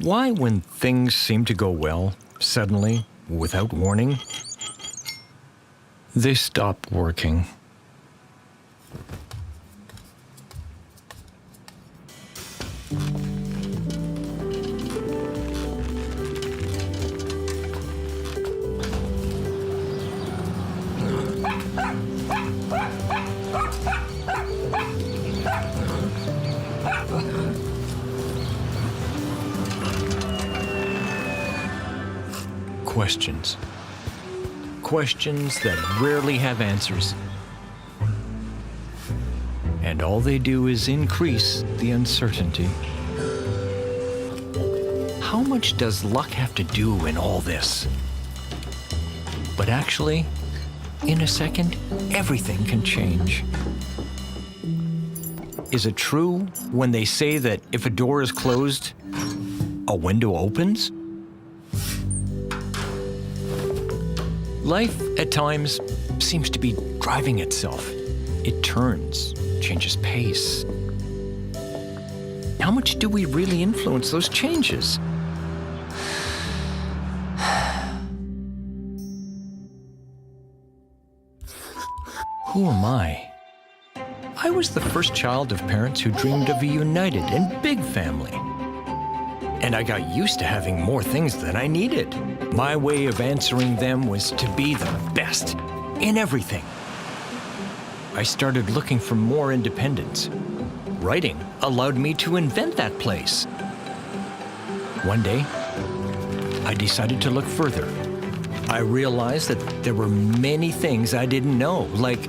Why, when things seem to go well, suddenly, without warning, they stop working? Questions. Questions that rarely have answers. And all they do is increase the uncertainty. How much does luck have to do in all this? But actually, in a second, everything can change. Is it true when they say that if a door is closed, a window opens? Life, at times, seems to be driving itself. It turns, changes pace. How much do we really influence those changes? Who am I? I was the first child of parents who dreamed of a united and big family. And I got used to having more things than I needed. My way of answering them was to be the best in everything. I started looking for more independence. Writing allowed me to invent that place. One day, I decided to look further. I realized that there were many things I didn't know, like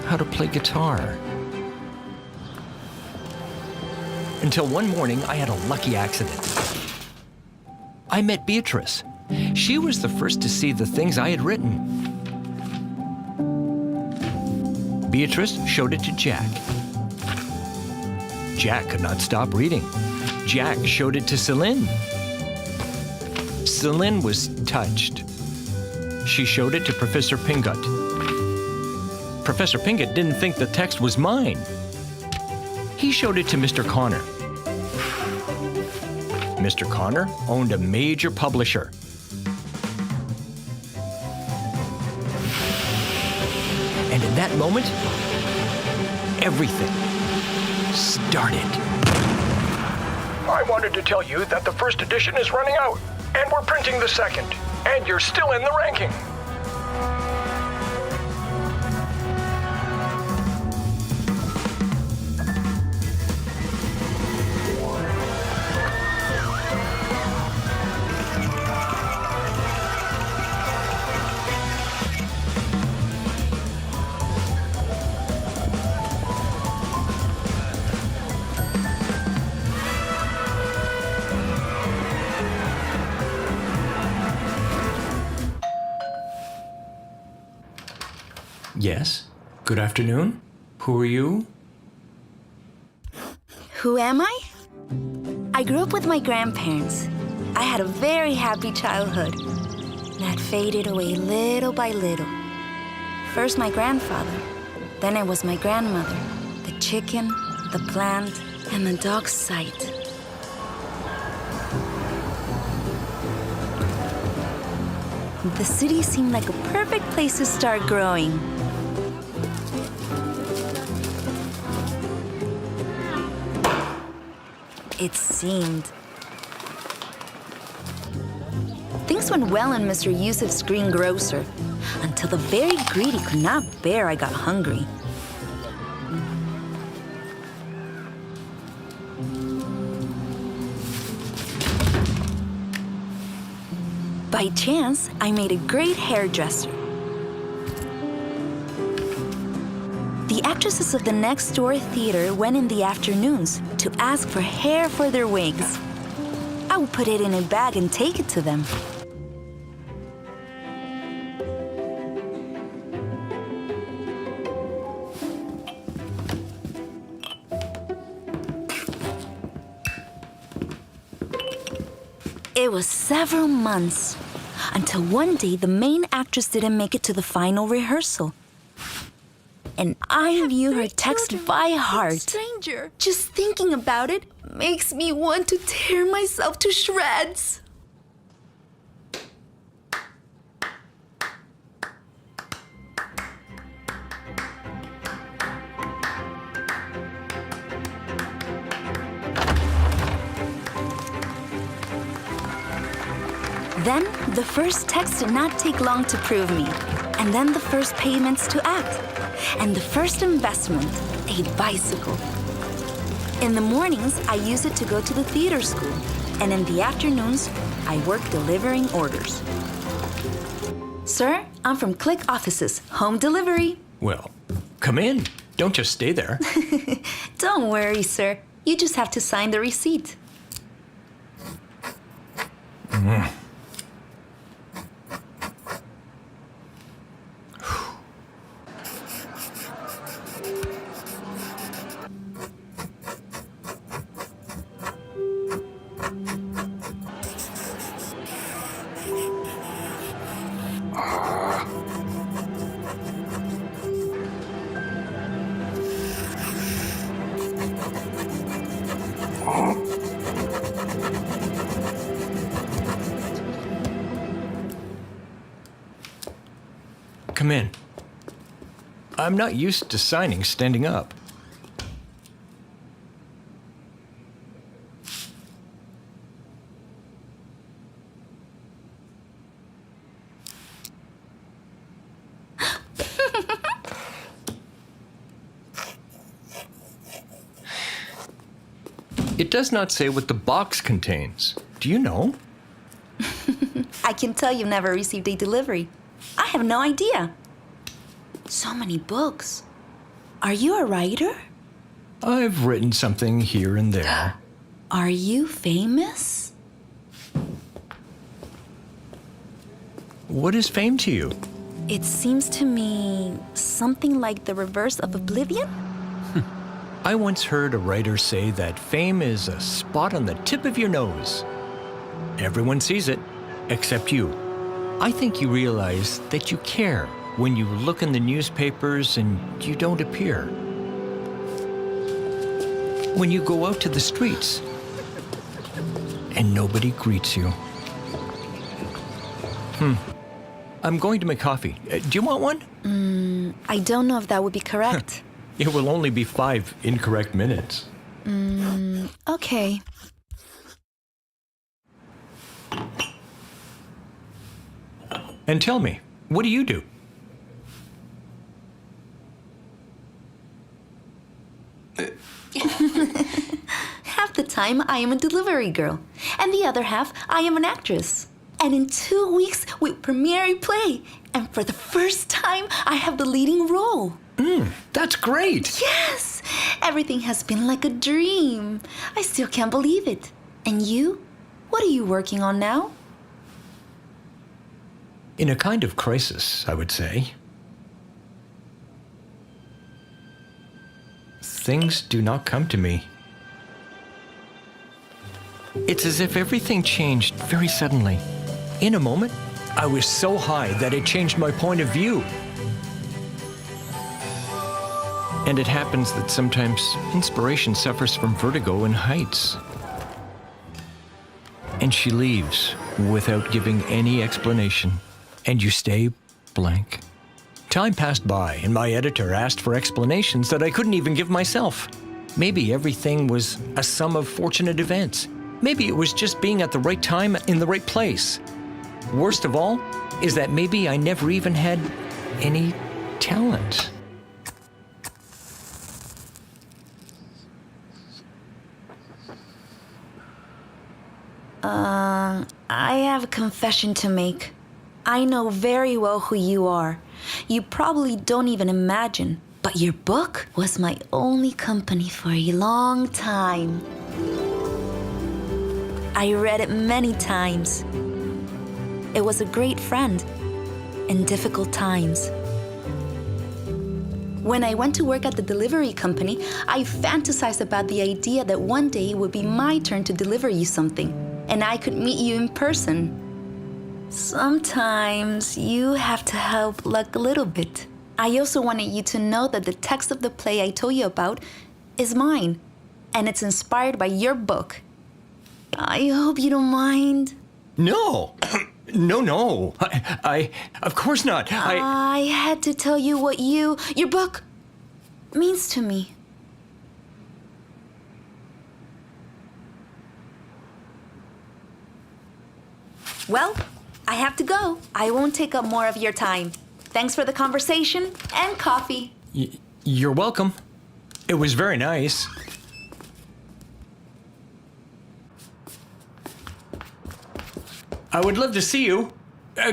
how to play guitar. Until one morning, I had a lucky accident. I met Beatrice. She was the first to see the things I had written. Beatrice showed it to Jack. Jack could not stop reading. Jack showed it to Celine. Celine was touched. She showed it to Professor Pingot. Professor Pingot didn't think the text was mine. He showed it to Mr. Connor. Mr. Connor owned a major publisher. And in that moment, everything started. I wanted to tell you that the first edition is running out, and we're printing the second, and you're still in the ranking. Yes? Good afternoon? Who are you? Who am I? I grew up with my grandparents. I had a very happy childhood. That faded away little by little. First my grandfather, then it was my grandmother, the chicken, the plant, and the dog's sight. The city seemed like a perfect place to start growing. It seemed. Things went well in Mr. Yusuf's greengrocer, until the very greedy could not bear I got hungry. By chance, I made a great hairdresser. The actresses of the next door theater went in the afternoons to ask for hair for their wigs. I would put it in a bag and take it to them. It was several months until one day the main actress didn't make it to the final rehearsal. And I knew her text by heart. Stranger. Just thinking about it makes me want to tear myself to shreds. Then, the first text did not take long to prove me. And then the first payments to act. And the first investment, a bicycle. In the mornings, I use it to go to the theater school. And in the afternoons, I work delivering orders. Sir, I'm from Click Offices, home delivery. Well, come in. Don't just stay there. Don't worry, sir. You just have to sign the receipt. Come in. I'm not used to signing standing up. It does not say what the box contains. Do you know? I can tell you've never received a delivery. I have no idea. So many books. Are you a writer? I've written something here and there. Are you famous? What is fame to you? It seems to me something like the reverse of oblivion. I once heard a writer say that fame is a spot on the tip of your nose. Everyone sees it, except you. I think you realize that you care when you look in the newspapers and you don't appear. When you go out to the streets and nobody greets you. I'm going to make coffee. Do you want one? I don't know if that would be correct. It will only be 5 incorrect minutes. Okay. And tell me, what do you do? Half the time, I am a delivery girl. And the other half, I am an actress. And in 2 weeks, we premiere a play. And for the first time, I have the leading role. That's great! Yes! Everything has been like a dream. I still can't believe it. And you? What are you working on now? In a kind of crisis, I would say. Things do not come to me. It's as if everything changed very suddenly. In a moment, I was so high that it changed my point of view. And it happens that sometimes inspiration suffers from vertigo in heights. And she leaves without giving any explanation. And you stay blank. Time passed by, and my editor asked for explanations that I couldn't even give myself. Maybe everything was a sum of fortunate events. Maybe it was just being at the right time in the right place. Worst of all is that maybe I never even had any talent. I have a confession to make. I know very well who you are. You probably don't even imagine, but your book was my only company for a long time. I read it many times. It was a great friend in difficult times. When I went to work at the delivery company, I fantasized about the idea that one day it would be my turn to deliver you something, and I could meet you in person. Sometimes you have to help luck a little bit. I also wanted you to know that the text of the play I told you about is mine. and it's inspired by your book. I hope you don't mind. No. No. Of course not. I had to tell you what your book means to me. Well, I have to go. I won't take up more of your time. Thanks for the conversation and coffee. You're welcome. It was very nice. I would love to see you.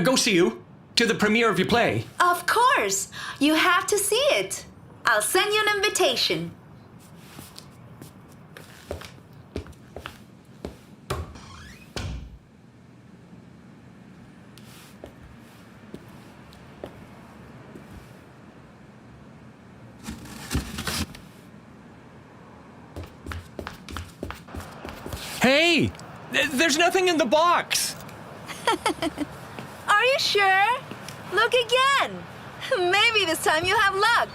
Go see you. To the premiere of your play. Of course. You have to see it. I'll send you an invitation. Hey! There's nothing in the box! Are you sure? Look again. Maybe this time you have luck.